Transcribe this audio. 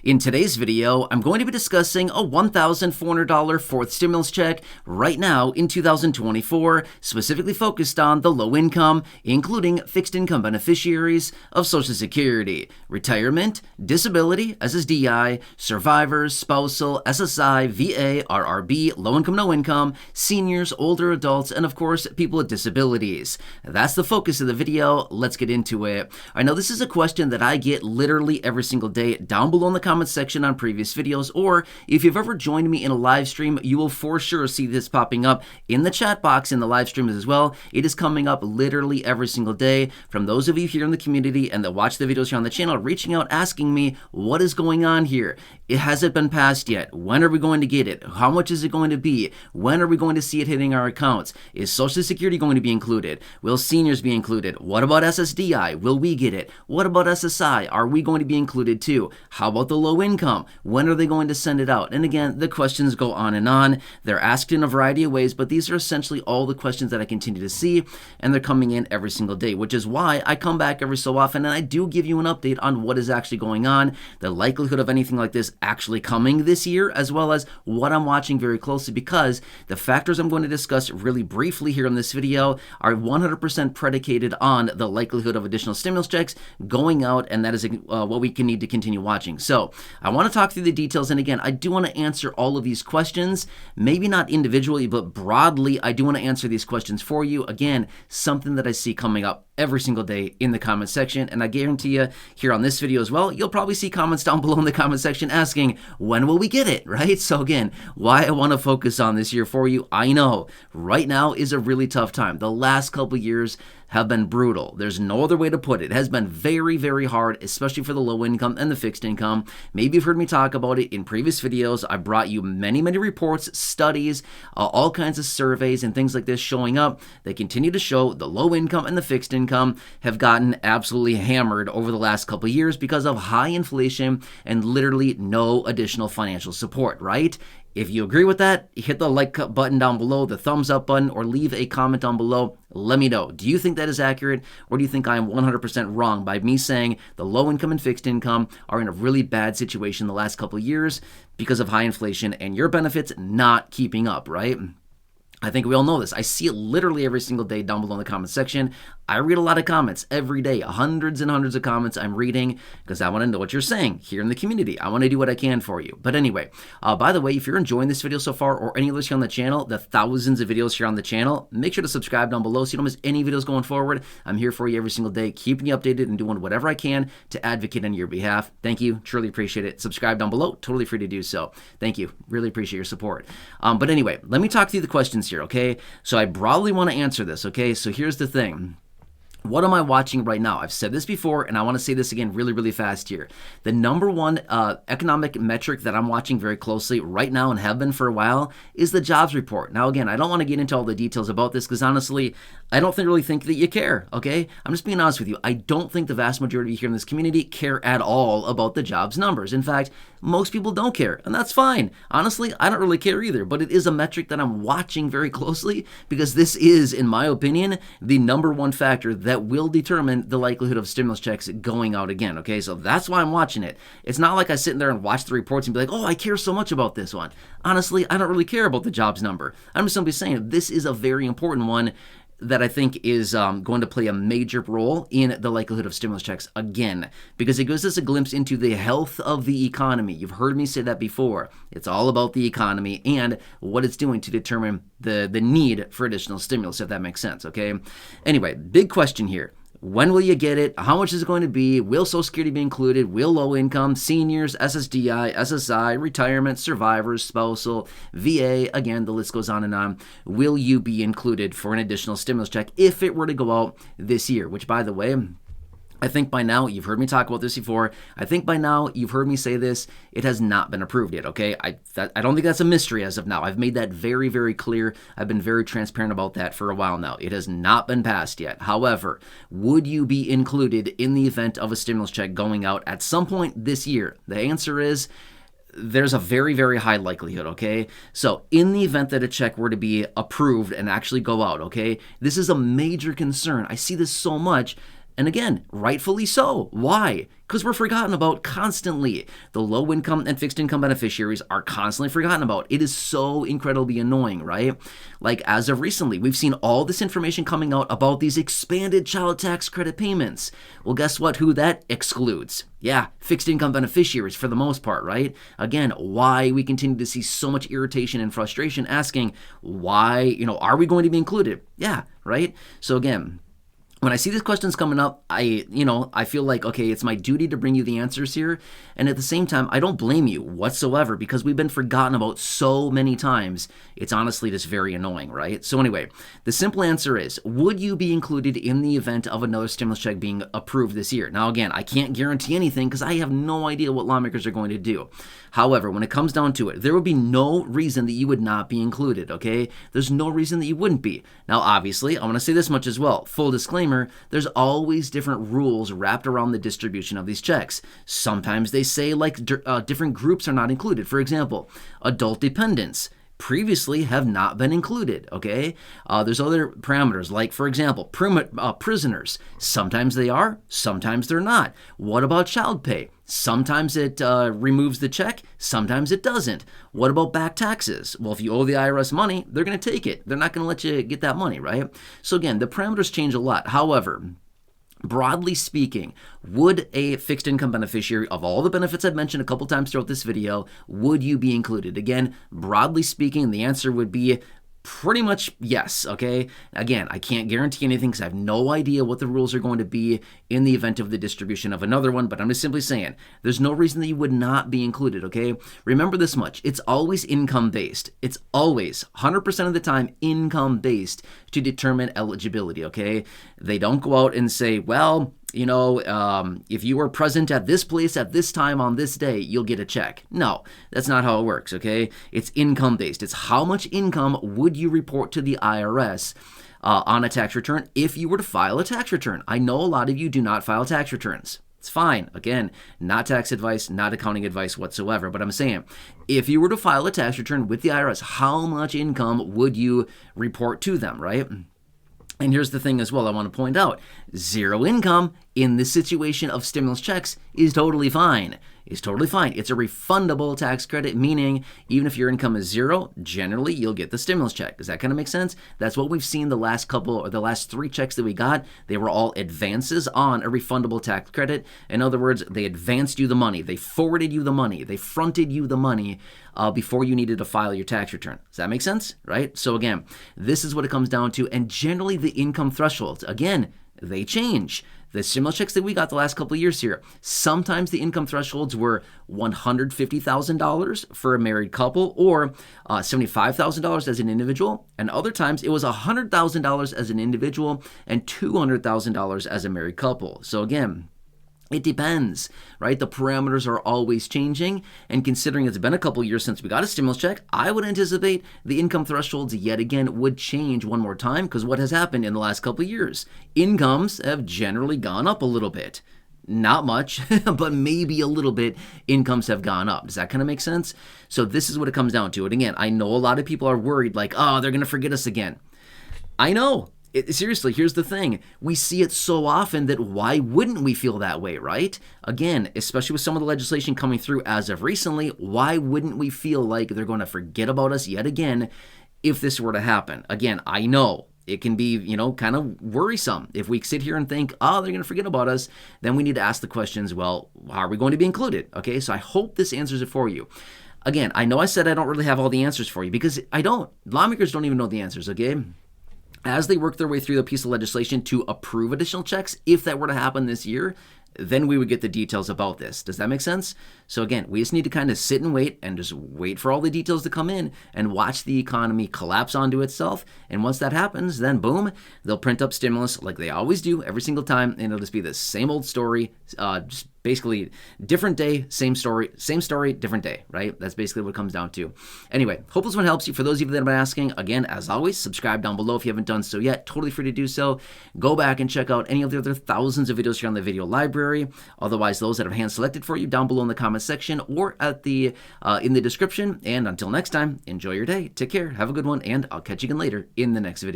In today's video, I'm going to be discussing a $1,400 fourth stimulus check right now in 2024, specifically focused on the low income, including fixed income beneficiaries of Social Security, retirement, disability, SSDI, survivors, spousal, SSI, VA, RRB, low income, no income, seniors, older adults, and of course, people with disabilities. That's the focus of the video. Let's get into it. I know this is a question that I get literally every single day down below in the comments section on previous videos, or if you've ever joined me in a live stream, you will for sure see this popping up in the chat box in the live streams as well. It is coming up literally every single day from those of you here in the community and that watch the videos here on the channel, reaching out asking me what is going on here. Has it been passed yet? When are we going to get it? How much is it going to be? When are we going to see it hitting our accounts? Is Social Security going to be included? Will seniors be included? What about SSDI? Will we get it? What about SSI? Are we going to be included too? How about the low income? When are they going to send it out? And again, the questions go on and on. They're asked in a variety of ways, but these are essentially all the questions that I continue to see, and they're coming in every single day, which is why I come back every so often and I do give you an update on what is actually going on, the likelihood of anything like this actually coming this year, as well as what I'm watching very closely, because the factors I'm going to discuss really briefly here in this video are 100% predicated on the likelihood of additional stimulus checks going out, and that is what we can need to continue watching. So I want to talk through the details, and again, I do want to answer all of these questions, maybe not individually, but broadly, I do want to answer these questions for you. Again, something that I see coming up every single day in the comment section, and I guarantee you here on this video as well, you'll probably see comments down below in the comment section asking, when will we get it, right? So again, why I want to focus on this year for you, I know right now is a really tough time. The last couple years have been brutal. There's no other way to put it. It has been very, very hard, especially for the low income and the fixed income. Maybe you've heard me talk about it in previous videos. I brought you many, many reports, studies, all kinds of surveys and things like this showing up. They continue to show the low income and the fixed income have gotten absolutely hammered over the last couple of years because of high inflation and literally no additional financial support, right? If you agree with that, hit the like button down below, the thumbs up button, or leave a comment down below. Let me know. Do you think that is accurate, or do you think I am 100% wrong by me saying the low income and fixed income are in a really bad situation the last couple of years because of high inflation and your benefits not keeping up, right? I think we all know this. I see it literally every single day down below in the comment section. I read a lot of comments every day, hundreds and hundreds of comments I'm reading because I want to know what you're saying here in the community. I want to do what I can for you. But anyway, by the way, if you're enjoying this video so far or any others here on the channel, the thousands of videos here on the channel, make sure to subscribe down below so you don't miss any videos going forward. I'm here for you every single day, keeping you updated and doing whatever I can to advocate on your behalf. Thank you. Truly appreciate it. Subscribe down below. Totally free to do so. Thank you. Really appreciate your support. But anyway, let me talk through the questions here, okay? So I broadly want to answer this, okay? So here's the thing. What am I watching right now? I've said this before, and I want to say this again really, really fast here. The number one economic metric that I'm watching very closely right now and have been for a while is the jobs report. Now, again, I don't want to get into all the details about this because honestly, I don't really think that you care, okay? I'm just being honest with you. I don't think the vast majority here in this community care at all about the jobs numbers. In fact, most people don't care, and that's fine. Honestly, I don't really care either, but it is a metric that I'm watching very closely because this is, in my opinion, the number one factor that will determine the likelihood of stimulus checks going out again, okay? So that's why I'm watching it. It's not like I sit in there and watch the reports and be like, oh, I care so much about this one. Honestly, I don't really care about the jobs number. I'm just simply saying this is a very important one that I think is going to play a major role in the likelihood of stimulus checks again, because it gives us a glimpse into the health of the economy. You've heard me say that before. It's all about the economy and what it's doing to determine the need for additional stimulus, if that makes sense, okay? Anyway, big question here. When will you get it? How much is it going to be? Will Social Security be included? Will low income, seniors, SSDI, SSI, retirement, survivors, spousal, VA, again, the list goes on and on. Will you be included for an additional stimulus check if it were to go out this year? Which, by the way, I think by now, you've heard me talk about this before. I think by now, you've heard me say this. It has not been approved yet, okay? I don't think that's a mystery as of now. I've made that very, very clear. I've been very transparent about that for a while now. It has not been passed yet. However, would you be included in the event of a stimulus check going out at some point this year? The answer is there's a very, very high likelihood, okay? So in the event that a check were to be approved and actually go out, okay, this is a major concern. I see this so much. And again, rightfully so. Why? Because we're forgotten about constantly. The low income and fixed income beneficiaries are constantly forgotten about. It is so incredibly annoying, right? Like as of recently, we've seen all this information coming out about these expanded child tax credit payments. Well, guess what? Who that excludes? Yeah, fixed income beneficiaries for the most part, right? Again, why we continue to see so much irritation and frustration asking why, are we going to be included? Yeah, right? So again, when I see these questions coming up, I feel like, okay, it's my duty to bring you the answers here. And at the same time, I don't blame you whatsoever because we've been forgotten about so many times. It's honestly just very annoying, right? So anyway, the simple answer is, would you be included in the event of another stimulus check being approved this year? Now, again, I can't guarantee anything because I have no idea what lawmakers are going to do. However, when it comes down to it, there would be no reason that you would not be included, okay? There's no reason that you wouldn't be. Now, obviously, I want to say this much as well. Full disclaimer, there's always different rules wrapped around the distribution of these checks. Sometimes they say like different groups are not included. For example, adult dependents previously have not been included, okay? There's other parameters, like, for example, prisoners. Sometimes they are, sometimes they're not. What about child pay? Sometimes it removes the check, sometimes it doesn't. What about back taxes? Well, if you owe the IRS money, they're going to take it. They're not going to let you get that money, right? So again, the parameters change a lot. However, broadly speaking, would a fixed income beneficiary of all the benefits I've mentioned a couple times throughout this video, would you be included? Again, broadly speaking, the answer would be pretty much yes, okay? Again, I can't guarantee anything because I have no idea what the rules are going to be in the event of the distribution of another one, but I'm just simply saying there's no reason that you would not be included, okay? Remember this much, it's always income-based. It's always 100% of the time income-based to determine eligibility, okay? They don't go out and say, well, if you were present at this place at this time on this day, you'll get a check. No, that's not how it works, okay? It's income-based. It's how much income would you report to the IRS on a tax return if you were to file a tax return. I know a lot of you do not file tax returns. It's fine. Again, not tax advice, not accounting advice whatsoever. But I'm saying, if you were to file a tax return with the IRS, how much income would you report to them, right? And here's the thing as well I want to point out. Zero income in this situation of stimulus checks is totally fine. It's totally fine. It's a refundable tax credit, meaning even if your income is zero, generally you'll get the stimulus check. Does that kind of make sense? That's what we've seen the last three checks that we got. They were all advances on a refundable tax credit. In other words, they advanced you the money. They forwarded you the money. They fronted you the money before you needed to file your tax return. Does that make sense? Right? So again, this is what it comes down to. And generally the income thresholds, again, they change. The stimulus checks that we got the last couple of years here, sometimes the income thresholds were $150,000 for a married couple or $75,000 as an individual. And other times it was $100,000 as an individual and $200,000 as a married couple. So again, it depends, right? The parameters are always changing, and considering it's been a couple years since we got a stimulus check, I would anticipate the income thresholds yet again would change one more time because what has happened in the last couple of years? Incomes have generally gone up a little bit. Not much, but maybe a little bit, incomes have gone up. Does that kind of make sense? So this is what it comes down to. And again, I know a lot of people are worried like, oh, they're going to forget us again. I know. Seriously, here's the thing. We see it so often that why wouldn't we feel that way, right? Again, especially with some of the legislation coming through as of recently, why wouldn't we feel like they're going to forget about us yet again if this were to happen? Again, I know it can be, kind of worrisome. If we sit here and think, oh, they're going to forget about us, then we need to ask the questions, well, how are we going to be included? Okay, so I hope this answers it for you. Again, I know I said I don't really have all the answers for you because I don't. Lawmakers don't even know the answers, okay? As they work their way through the piece of legislation to approve additional checks, if that were to happen this year, then we would get the details about this. Does that make sense? So again, we just need to kind of sit and wait and just wait for all the details to come in and watch the economy collapse onto itself. And once that happens, then boom, they'll print up stimulus like they always do every single time. And it'll just be the same old story, just basically different day, same story, different day, right? That's basically what it comes down to. Anyway, hope this one helps you. For those of you that have been asking, again, as always, subscribe down below if you haven't done so yet. Totally free to do so. Go back and check out any of the other thousands of videos here on the video library. Otherwise, those that have hand selected for you down below in the comment section or at the in the description. And until next time, enjoy your day. Take care. Have a good one. And I'll catch you again later in the next video.